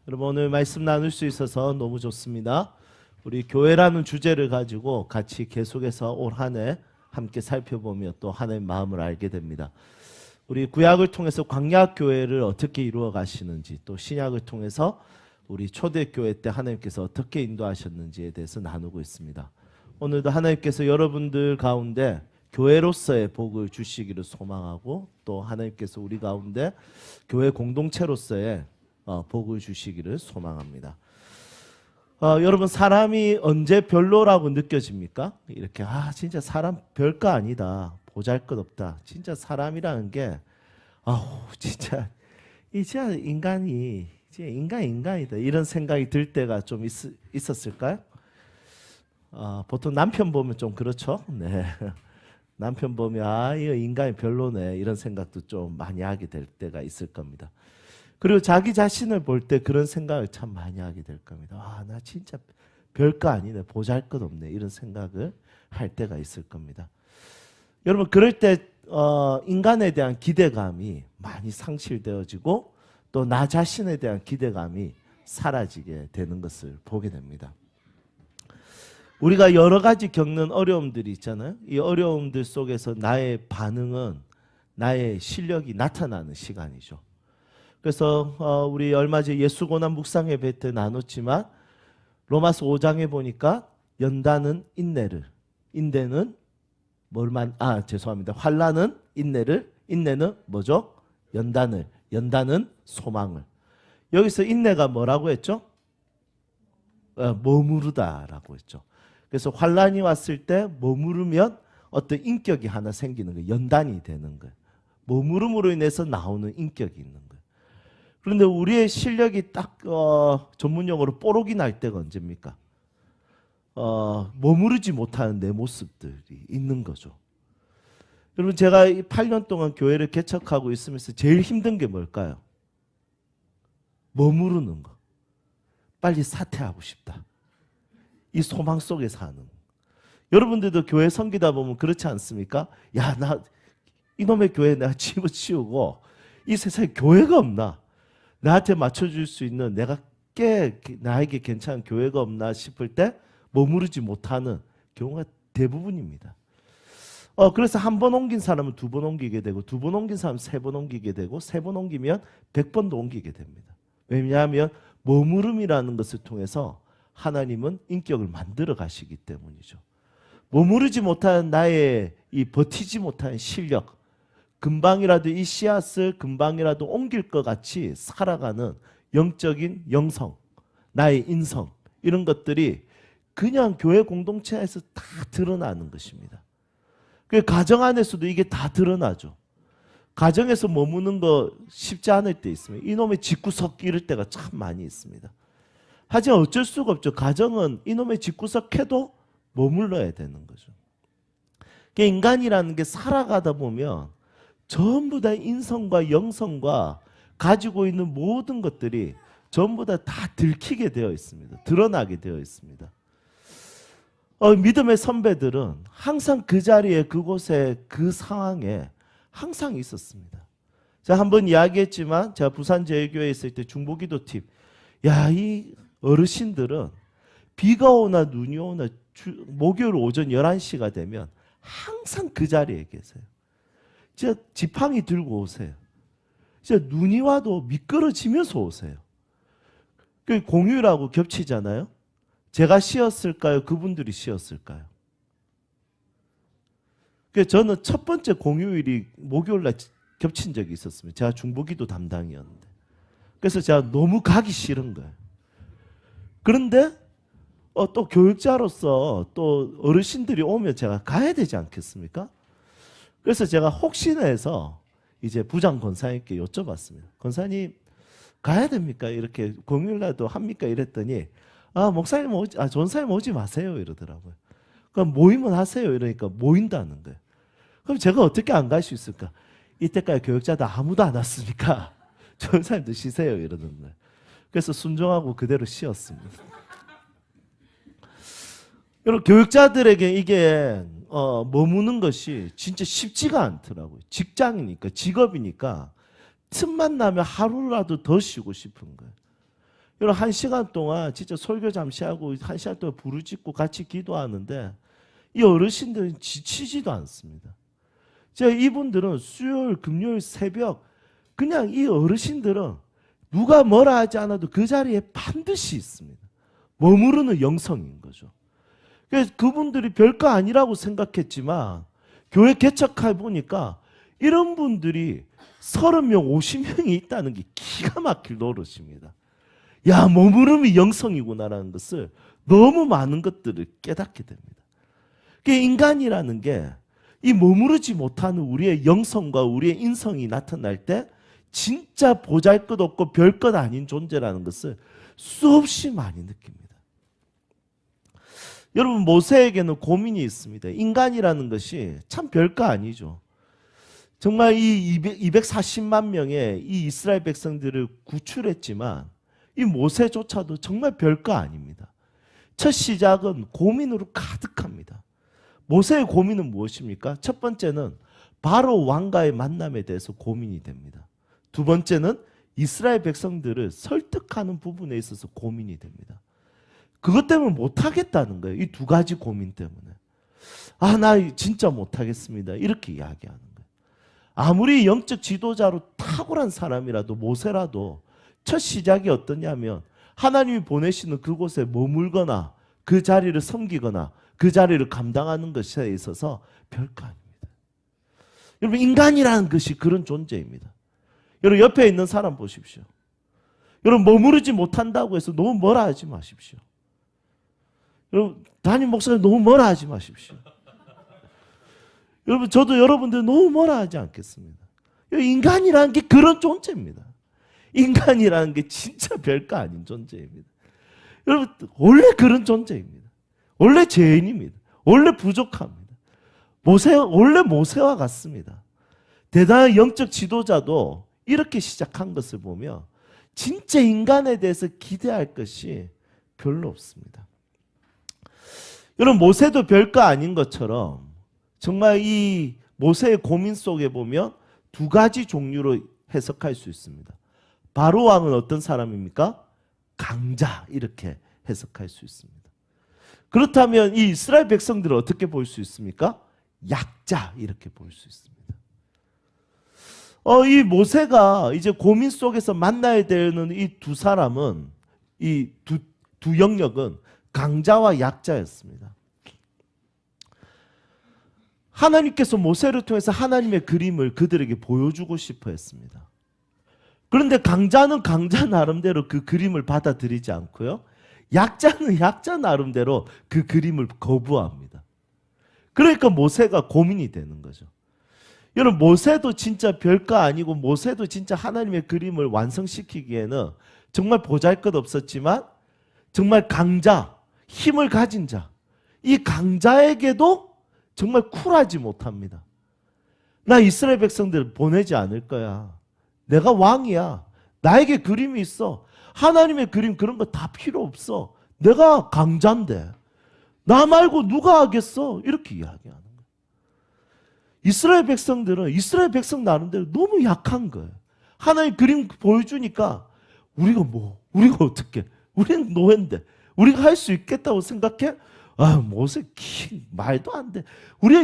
여러분 오늘 말씀 나눌 수 있어서 너무 좋습니다. 우리 교회라는 주제를 가지고 같이 계속해서 올 한 해 함께 살펴보며 또 하나님의 마음을 알게 됩니다. 우리 구약을 통해서 광야 교회를 어떻게 이루어 가시는지, 또 신약을 통해서 우리 초대교회 때 하나님께서 어떻게 인도하셨는지에 대해서 나누고 있습니다. 오늘도 하나님께서 여러분들 가운데 교회로서의 복을 주시기를 소망하고, 또 하나님께서 우리 가운데 교회 공동체로서의 복을 주시기를 소망합니다. 여러분, 사람이 언제 별로라고 느껴집니까? 이렇게 진짜 사람 별거 아니다, 보잘것없다, 진짜 사람이라는 게 진짜 인간이 이제 인간이다, 이런 생각이 들 때가 좀 있었을까요? 보통 남편 보면 좀 그렇죠. 네. 남편 보면 이거 인간이 별로네, 이런 생각도 좀 많이 하게 될 때가 있을 겁니다. 그리고 자기 자신을 볼 때 그런 생각을 참 많이 하게 될 겁니다. 나 진짜 별거 아니네, 보잘것없네, 이런 생각을 할 때가 있을 겁니다. 여러분, 그럴 때 인간에 대한 기대감이 많이 상실되어지고, 또 나 자신에 대한 기대감이 사라지게 되는 것을 보게 됩니다. 우리가 여러 가지 겪는 어려움들이 있잖아요. 이 어려움들 속에서 나의 반응은 나의 실력이 나타나는 시간이죠. 그래서 우리 얼마 전에 예수고난 묵상 예배 때 나눴지만, 로마서 5장에 보니까 연단은 인내를, 인내는 환난은 인내를, 인내는 뭐죠? 연단을, 연단은 소망을. 여기서 인내가 뭐라고 했죠? 머무르다라고 했죠. 그래서 환난이 왔을 때 머무르면 어떤 인격이 하나 생기는 거예요. 연단이 되는 거예요. 머무름으로 인해서 나오는 인격이 있는 거예요. 그런데 우리의 실력이 딱 전문용어로 뽀록이 날 때가 언제입니까? 머무르지 못하는 내 모습들이 있는 거죠. 여러분, 제가 8년 동안 교회를 개척하고 있으면서 제일 힘든 게 뭘까요? 머무르는 거. 빨리 사퇴하고 싶다, 이 소망 속에 사는. 여러분들도 교회 섬기다 보면 그렇지 않습니까? 나 이놈의 교회 내가 집어치우고 이 세상에 교회가 없나? 나한테 맞춰줄 수 있는, 나에게 괜찮은 교회가 없나 싶을 때 머무르지 못하는 경우가 대부분입니다. 그래서 한 번 옮긴 사람은 두 번 옮기게 되고, 두 번 옮긴 사람은 세 번 옮기게 되고, 세 번 옮기면 100번도 옮기게 됩니다. 왜냐하면 머무름이라는 것을 통해서 하나님은 인격을 만들어 가시기 때문이죠. 머무르지 못하는 나의 이 버티지 못하는 실력, 금방이라도 이 씨앗을 금방이라도 옮길 것 같이 살아가는 영적인 영성, 나의 인성, 이런 것들이 그냥 교회 공동체에서 다 드러나는 것입니다. 그 가정 안에서도 이게 다 드러나죠. 가정에서 머무는 거 쉽지 않을 때 있습니다. 이놈의 집구석 이럴 때가 참 많이 있습니다. 하지만 어쩔 수가 없죠. 가정은 이놈의 집구석해도 머물러야 되는 거죠. 인간이라는 게 살아가다 보면 전부 다 인성과 영성과 가지고 있는 모든 것들이 전부 다 들키게 되어 있습니다. 드러나게 되어 있습니다. 믿음의 선배들은 항상 그 자리에, 그곳에, 그 상황에 항상 있었습니다. 제가 한번 이야기했지만, 제가 부산제일교회에 있을 때 중보기도 팁, 이 어르신들은 비가 오나 눈이 오나 목요일 오전 11시가 되면 항상 그 자리에 계세요. 진짜 지팡이 들고 오세요. 진짜 눈이 와도 미끄러지면서 오세요. 그 공휴일하고 겹치잖아요. 제가 쉬었을까요? 그분들이 쉬었을까요? 저는 첫 번째 공휴일이 목요일날 겹친 적이 있었습니다. 제가 중보기도 담당이었는데. 그래서 제가 너무 가기 싫은 거예요. 그런데 또 교육자로서 또 어르신들이 오면 제가 가야 되지 않겠습니까? 그래서 제가 혹시나 해서 이제 부장 권사님께 여쭤봤습니다. 권사님, 가야 됩니까? 이렇게 공휴일날도 합니까? 이랬더니 목사님 전사님 오지 마세요, 이러더라고요. 그럼 모임은 하세요. 이러니까 모인다는 거예요. 그럼 제가 어떻게 안 갈 수 있을까? 이때까지 교육자도 아무도 안 왔으니까 전사님도 쉬세요, 이러는 거예요. 그래서 순종하고 그대로 쉬었습니다. 여러분, 교육자들에게 이게 머무는 것이 진짜 쉽지가 않더라고요. 직장이니까, 직업이니까 틈만 나면 하루라도 더 쉬고 싶은 거예요. 여러분 1시간 동안 진짜 설교 잠시 하고 1시간 동안 부르짖고 같이 기도하는데 이 어르신들은 지치지도 않습니다. 제가 이분들은 수요일, 금요일 새벽 그냥 이 어르신들은 누가 뭐라 하지 않아도 그 자리에 반드시 있습니다. 머무르는 영성인 거죠. 그래서 그분들이 별거 아니라고 생각했지만 교회 개척해 보니까 이런 분들이 30명, 50명이 있다는 게 기가 막힐 노릇입니다. 야, 머무름이 영성이구나라는 것을 너무 많은 것들을 깨닫게 됩니다. 인간이라는 게 이 머무르지 못하는 우리의 영성과 우리의 인성이 나타날 때 진짜 보잘것없고 별것 아닌 존재라는 것을 수없이 많이 느낍니다. 여러분 모세에게는 고민이 있습니다. 인간이라는 것이 참 별거 아니죠. 정말 이 240만 명의 이 이스라엘 백성들을 구출했지만 이 모세조차도 정말 별거 아닙니다. 첫 시작은 고민으로 가득합니다. 모세의 고민은 무엇입니까? 첫 번째는 바로 왕과의 만남에 대해서 고민이 됩니다. 두 번째는 이스라엘 백성들을 설득하는 부분에 있어서 고민이 됩니다. 그것 때문에 못하겠다는 거예요. 이 두 가지 고민 때문에. 아, 나 진짜 못하겠습니다. 이렇게 이야기하는 거예요. 아무리 영적 지도자로 탁월한 사람이라도 모세라도 첫 시작이 어떠냐면 하나님이 보내시는 그곳에 머물거나 그 자리를 섬기거나 그 자리를 감당하는 것에 있어서 별거 아닙니다. 여러분 인간이라는 것이 그런 존재입니다. 여러분 옆에 있는 사람 보십시오. 여러분 머무르지 못한다고 해서 너무 뭐라 하지 마십시오. 여러분 담임 목사님 너무 뭐라 하지 마십시오. 여러분 저도 여러분들 너무 뭐라 하지 않겠습니다. 인간이라는 게 그런 존재입니다. 인간이라는 게 진짜 별거 아닌 존재입니다. 여러분 원래 그런 존재입니다. 원래 죄인입니다. 원래 부족합니다. 원래 모세와 같습니다. 대단한 영적 지도자도 이렇게 시작한 것을 보면 진짜 인간에 대해서 기대할 것이 별로 없습니다. 여러분 모세도 별거 아닌 것처럼 정말 이 모세의 고민 속에 보면 두 가지 종류로 해석할 수 있습니다. 바로 왕은 어떤 사람입니까? 강자 이렇게 해석할 수 있습니다. 그렇다면 이 이스라엘 백성들을 어떻게 볼 수 있습니까? 약자 이렇게 볼 수 있습니다. 이 모세가 이제 고민 속에서 만나야 되는 이 두 사람은 이 두 영역은 강자와 약자였습니다. 하나님께서 모세를 통해서 하나님의 그림을 그들에게 보여주고 싶어 했습니다. 그런데 강자는 강자 나름대로 그 그림을 받아들이지 않고요. 약자는 약자 나름대로 그 그림을 거부합니다. 그러니까 모세가 고민이 되는 거죠. 여러분 모세도 진짜 별거 아니고 모세도 진짜 하나님의 그림을 완성시키기에는 정말 보잘것없었지만 정말 강자, 힘을 가진 자, 이 강자에게도 정말 쿨하지 못합니다. 나 이스라엘 백성들 보내지 않을 거야. 내가 왕이야. 나에게 그림이 있어. 하나님의 그림 그런 거 다 필요 없어. 내가 강자인데 나 말고 누가 하겠어? 이렇게 이야기하는 거예요. 이스라엘 백성들은 이스라엘 백성 나름대로 너무 약한 거예요. 하나님 그림 보여주니까 우리가 어떻게? 우리는 노예인데 우리가 할 수 있겠다고 생각해? 아, 모세 말도 안 돼. 우리가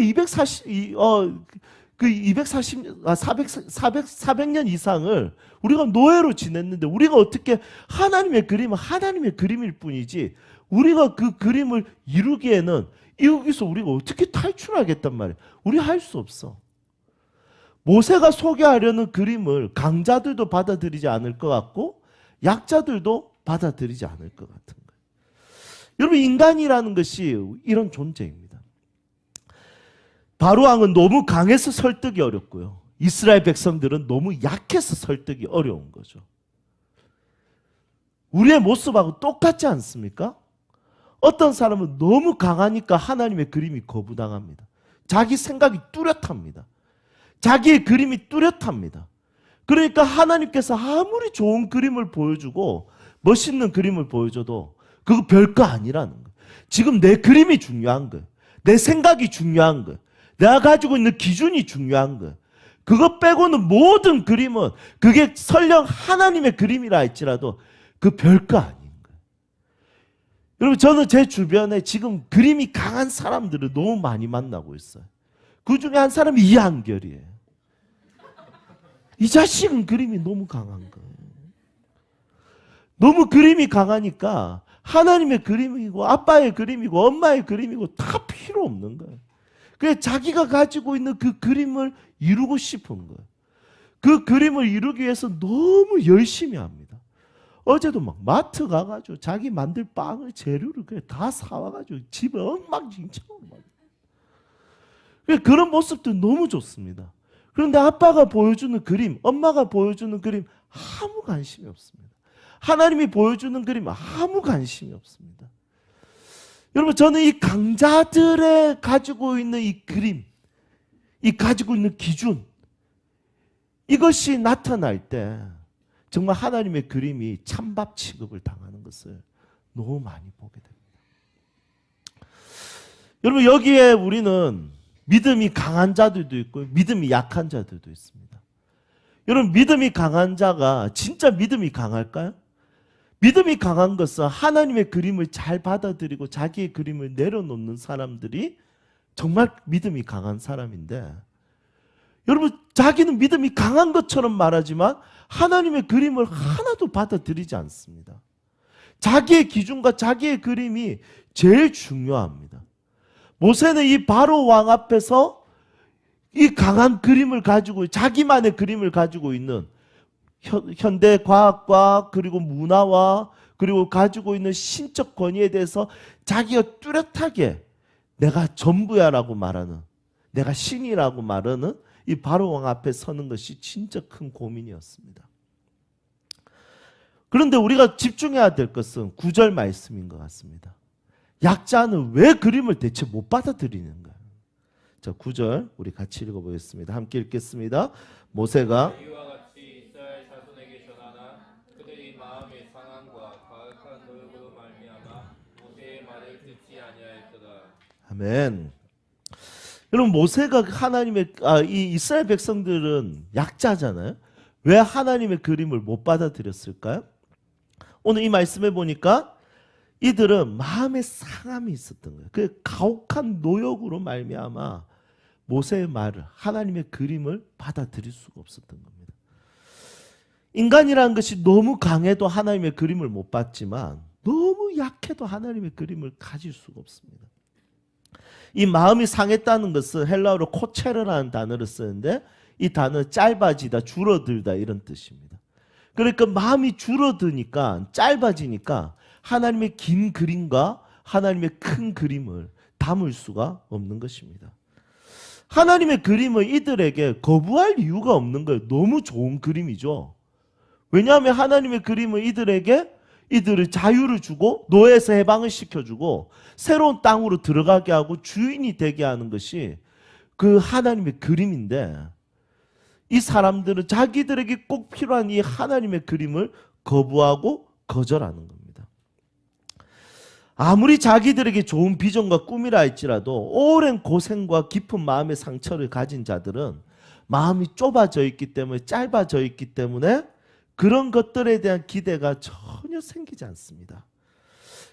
400년 이상을 우리가 노예로 지냈는데 우리가 어떻게 하나님의 그림은 하나님의 그림일 뿐이지 우리가 그 그림을 이루기에는 여기서 우리가 어떻게 탈출하겠단 말이에요. 우리 할 수 없어. 모세가 소개하려는 그림을 강자들도 받아들이지 않을 것 같고 약자들도 받아들이지 않을 것 같은 거예요. 여러분 인간이라는 것이 이런 존재입니다. 바로왕은 너무 강해서 설득이 어렵고요. 이스라엘 백성들은 너무 약해서 설득이 어려운 거죠. 우리의 모습하고 똑같지 않습니까? 어떤 사람은 너무 강하니까 하나님의 그림이 거부당합니다. 자기 생각이 뚜렷합니다. 자기의 그림이 뚜렷합니다. 그러니까 하나님께서 아무리 좋은 그림을 보여주고 멋있는 그림을 보여줘도 그거 별거 아니라는 거예요. 지금 내 그림이 중요한 거예요. 내 생각이 중요한 거예요. 내가 가지고 있는 기준이 중요한 거예요. 그것 빼고는 모든 그림은 그게 설령 하나님의 그림이라 할지라도 그 별거 아닌 거예요. 여러분, 저는 제 주변에 지금 그림이 강한 사람들을 너무 많이 만나고 있어요. 그 중에 한 사람이 이한결이에요. 이 자식은 그림이 너무 강한 거예요. 너무 그림이 강하니까 하나님의 그림이고 아빠의 그림이고 엄마의 그림이고 다 필요 없는 거예요. 그래서 자기가 가지고 있는 그 그림을 이루고 싶은 거예요. 그 그림을 이루기 위해서 너무 열심히 합니다. 어제도 막 마트 가가지고 자기 만들 빵을 재료를 그냥 다 사와가지고 집에 엉망진창으로 그런 모습도 너무 좋습니다. 그런데 아빠가 보여주는 그림, 엄마가 보여주는 그림 아무 관심이 없습니다. 하나님이 보여주는 그림 아무 관심이 없습니다. 여러분, 저는 이 강자들의 가지고 있는 이 그림, 이 가지고 있는 기준, 이것이 나타날 때 정말 하나님의 그림이 찬밥 취급을 당하는 것을 너무 많이 보게 됩니다. 여러분, 여기에 우리는 믿음이 강한 자들도 있고 믿음이 약한 자들도 있습니다. 여러분, 믿음이 강한 자가 진짜 믿음이 강할까요? 믿음이 강한 것은 하나님의 그림을 잘 받아들이고 자기의 그림을 내려놓는 사람들이 정말 믿음이 강한 사람인데, 여러분, 자기는 믿음이 강한 것처럼 말하지만 하나님의 그림을 하나도 받아들이지 않습니다. 자기의 기준과 자기의 그림이 제일 중요합니다. 모세는 이 바로 왕 앞에서 이 강한 그림을 가지고, 자기만의 그림을 가지고 있는 현대 과학과 그리고 문화와 그리고 가지고 있는 신적 권위에 대해서 자기가 뚜렷하게 내가 전부야라고 말하는, 내가 신이라고 말하는 이 바로 왕 앞에 서는 것이 진짜 큰 고민이었습니다. 그런데 우리가 집중해야 될 것은 9절 말씀인 것 같습니다. 약자는 왜 그림을 대체 못 받아들이는가? 자, 9절 우리 같이 읽어보겠습니다. 함께 읽겠습니다. 모세가 이와 같이 이스라엘 자손에게 전하나 그들이 마음의 상함과 가혹한 노역으로 말미암아 모세의 말을 듣지 아니하였도다. 아멘. 여러분, 모세가 하나님의 이 이스라엘 백성들은 약자잖아요. 왜 하나님의 그림을 못 받아들였을까요? 오늘 이 말씀에 보니까 이들은 마음의 상함이 있었던 거예요. 그 가혹한 노역으로 말미암아 모세의 말을, 하나님의 그림을 받아들일 수가 없었던 겁니다. 인간이라는 것이 너무 강해도 하나님의 그림을 못 받지만 너무 약해도 하나님의 그림을 가질 수가 없습니다. 이 마음이 상했다는 것은 헬라어로 코체르라는 단어를 쓰는데 이 단어는 짧아지다, 줄어들다 이런 뜻입니다. 그러니까 마음이 줄어드니까, 짧아지니까 하나님의 긴 그림과 하나님의 큰 그림을 담을 수가 없는 것입니다. 하나님의 그림을 이들에게 거부할 이유가 없는 거예요. 너무 좋은 그림이죠. 왜냐하면 하나님의 그림을 이들을 자유를 주고 노예에서 해방을 시켜주고 새로운 땅으로 들어가게 하고 주인이 되게 하는 것이 그 하나님의 그림인데, 이 사람들은 자기들에게 꼭 필요한 이 하나님의 그림을 거부하고 거절하는 겁니다. 아무리 자기들에게 좋은 비전과 꿈이라 할지라도 오랜 고생과 깊은 마음의 상처를 가진 자들은 마음이 좁아져 있기 때문에, 짧아져 있기 때문에 그런 것들에 대한 기대가 전혀 생기지 않습니다.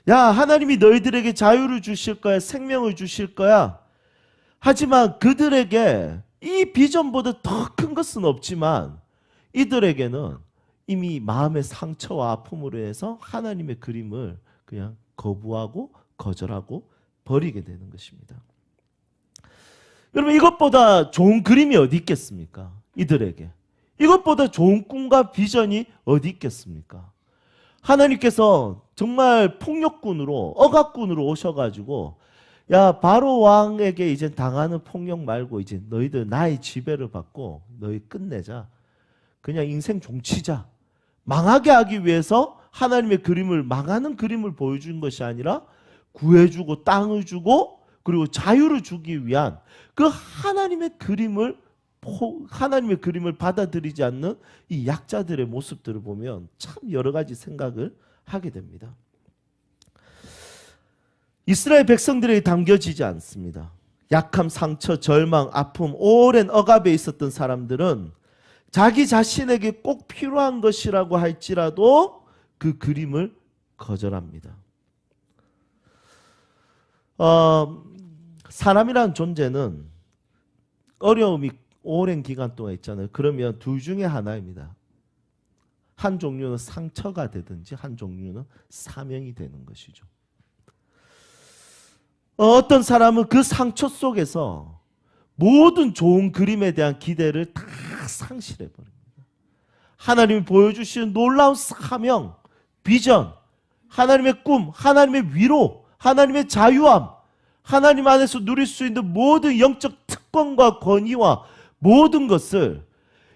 야, 하나님이 너희들에게 자유를 주실 거야, 생명을 주실 거야. 하지만 그들에게 이 비전보다 더 큰 것은 없지만 이들에게는 이미 마음의 상처와 아픔으로 해서 하나님의 그림을 그냥 거부하고 거절하고 버리게 되는 것입니다. 여러분, 이것보다 좋은 그림이 어디 있겠습니까? 이들에게. 이것보다 좋은 꿈과 비전이 어디 있겠습니까? 하나님께서 정말 폭력군으로, 억압군으로 오셔가지고, 야, 바로 왕에게 이제 당하는 폭력 말고 이제 너희들 나의 지배를 받고 너희 끝내자. 그냥 인생 종치자. 망하게 하기 위해서 하나님의 그림을, 망하는 그림을 보여준 것이 아니라 구해주고 땅을 주고 그리고 자유를 주기 위한 그 하나님의 그림을 받아들이지 않는 이 약자들의 모습들을 보면 참 여러 가지 생각을 하게 됩니다. 이스라엘 백성들에게 담겨지지 않습니다. 약함, 상처, 절망, 아픔, 오랜 억압에 있었던 사람들은 자기 자신에게 꼭 필요한 것이라고 할지라도 그 그림을 거절합니다. 사람이라는 존재는 어려움이 오랜 기간 동안 있잖아요. 그러면 둘 중에 하나입니다. 한 종류는 상처가 되든지 한 종류는 사명이 되는 것이죠. 어떤 사람은 그 상처 속에서 모든 좋은 그림에 대한 기대를 다 상실해버립니다. 하나님이 보여주시는 놀라운 사명, 비전, 하나님의 꿈, 하나님의 위로, 하나님의 자유함, 하나님 안에서 누릴 수 있는 모든 영적 특권과 권위와 모든 것을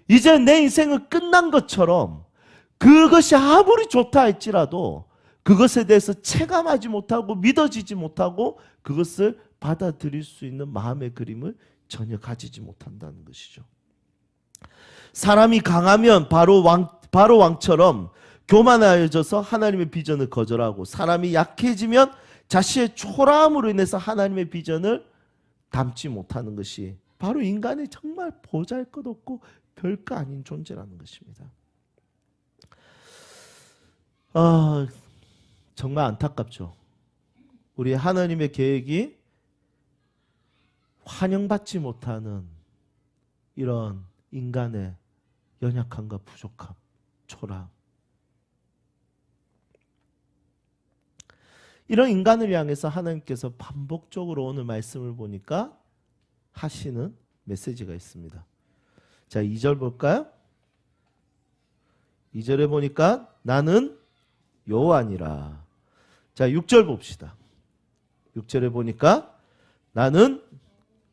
이제 내 인생은 끝난 것처럼 그것이 아무리 좋다 할지라도 그것에 대해서 체감하지 못하고 믿어지지 못하고 그것을 받아들일 수 있는 마음의 그림을 전혀 가지지 못한다는 것이죠. 사람이 강하면 바로 왕처럼 교만해져서 하나님의 비전을 거절하고, 사람이 약해지면 자신의 초라함으로 인해서 하나님의 비전을 담지 못하는 것이 바로 인간의 정말 보잘것없고 별거 아닌 존재라는 것입니다. 정말 안타깝죠. 우리 하나님의 계획이 환영받지 못하는 이런 인간의 연약함과 부족함, 초라함. 이런 인간을 향해서 하나님께서 반복적으로 오늘 말씀을 보니까 하시는 메시지가 있습니다. 자, 2절 볼까요? 2절에 보니까 나는 여호와니라. 자, 6절 봅시다. 6절에 보니까 나는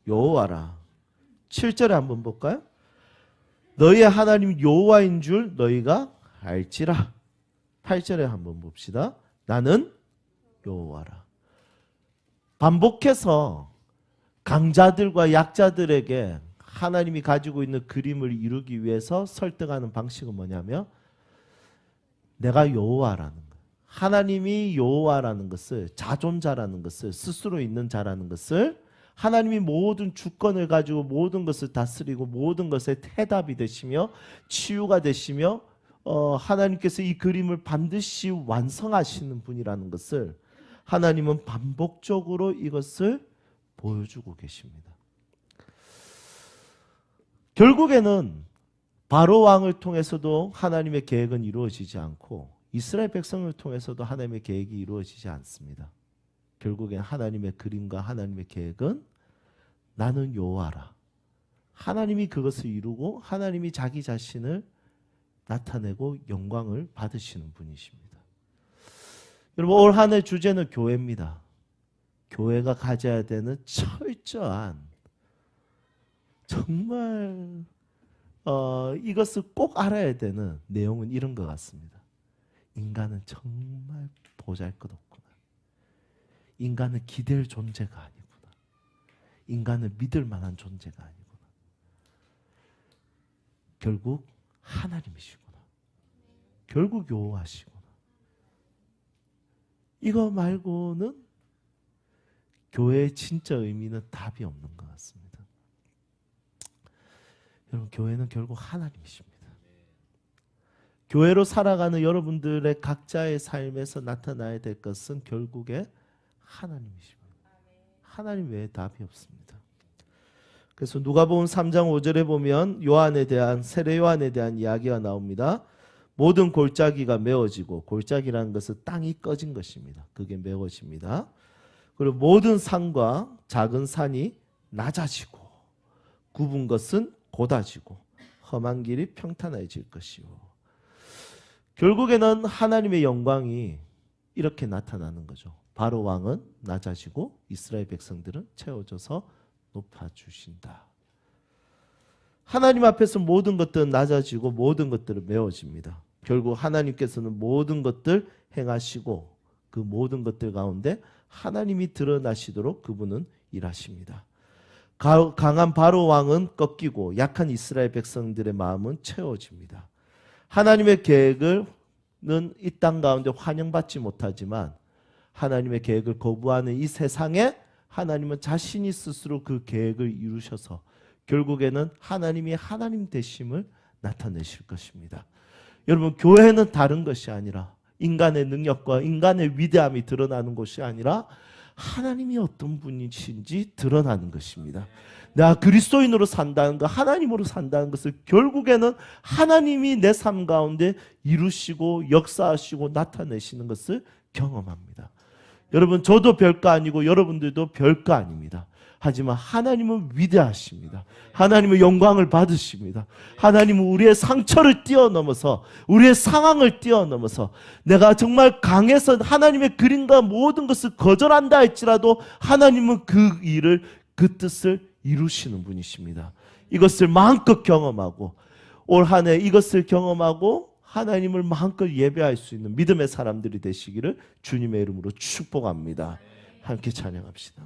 여호와라. 7절에 한번 볼까요? 너희의 하나님 여호와인 줄 너희가 알지라. 8절에 한번 봅시다. 나는 여호와라. 반복해서 강자들과 약자들에게 하나님이 가지고 있는 그림을 이루기 위해서 설득하는 방식은 뭐냐면 내가 여호와라는 것, 하나님이 여호와라는 것을, 자존자라는 것을, 스스로 있는 자라는 것을, 하나님이 모든 주권을 가지고 모든 것을 다스리고 모든 것에 해답이 되시며 치유가 되시며 하나님께서 이 그림을 반드시 완성하시는 분이라는 것을 하나님은 반복적으로 이것을 보여주고 계십니다. 결국에는 바로 왕을 통해서도 하나님의 계획은 이루어지지 않고 이스라엘 백성을 통해서도 하나님의 계획이 이루어지지 않습니다. 결국엔 하나님의 그림과 하나님의 계획은 나는 여호와라. 하나님이 그것을 이루고 하나님이 자기 자신을 나타내고 영광을 받으시는 분이십니다. 여러분, 올 한 해 주제는 교회입니다. 교회가 가져야 되는 철저한, 정말 이것을 꼭 알아야 되는 내용은 이런 것 같습니다. 인간은 정말 보잘것없구나. 인간은 기댈 존재가 아니구나. 인간은 믿을 만한 존재가 아니구나. 결국 하나님이시구나. 결국 여호와시구나. 이거 말고는 교회의 진짜 의미는 답이 없는 것 같습니다. 여러분, 교회는 결국 하나님이십니다. 교회로 살아가는 여러분들의 각자의 삶에서 나타나야 될 것은 결국에 하나님이십니다. 하나님 외에 답이 없습니다. 그래서 누가복음 3장 5절에 보면 요한에 대한, 세례 요한에 대한 이야기가 나옵니다. 모든 골짜기가 메워지고, 골짜기라는 것은 땅이 꺼진 것입니다. 그게 메워집니다. 그리고 모든 산과 작은 산이 낮아지고 굽은 것은 곧아지고 험한 길이 평탄해질 것이요. 결국에는 하나님의 영광이 이렇게 나타나는 거죠. 바로 왕은 낮아지고 이스라엘 백성들은 채워져서 높아주신다. 하나님 앞에서 모든 것들은 낮아지고 모든 것들은 메워집니다. 결국 하나님께서는 모든 것들 행하시고 그 모든 것들 가운데 하나님이 드러나시도록 그분은 일하십니다. 강한 바로 왕은 꺾이고 약한 이스라엘 백성들의 마음은 채워집니다. 하나님의 계획은 이 땅 가운데 환영받지 못하지만 하나님의 계획을 거부하는 이 세상에 하나님은 자신이 스스로 그 계획을 이루셔서 결국에는 하나님이 하나님 되심을 나타내실 것입니다. 여러분, 교회는 다른 것이 아니라 인간의 능력과 인간의 위대함이 드러나는 것이 아니라 하나님이 어떤 분이신지 드러나는 것입니다. 내가 그리스도인으로 산다는 것, 하나님으로 산다는 것을 결국에는 하나님이 내 삶 가운데 이루시고 역사하시고 나타내시는 것을 경험합니다. 여러분, 저도 별거 아니고 여러분들도 별거 아닙니다. 하지만 하나님은 위대하십니다. 하나님은 영광을 받으십니다. 하나님은 우리의 상처를 뛰어넘어서, 우리의 상황을 뛰어넘어서, 내가 정말 강해서 하나님의 그림과 모든 것을 거절한다 할지라도 하나님은 그 일을, 그 뜻을 이루시는 분이십니다. 이것을 마음껏 경험하고 올 한 해 이것을 경험하고 하나님을 마음껏 예배할 수 있는 믿음의 사람들이 되시기를 주님의 이름으로 축복합니다. 함께 찬양합시다.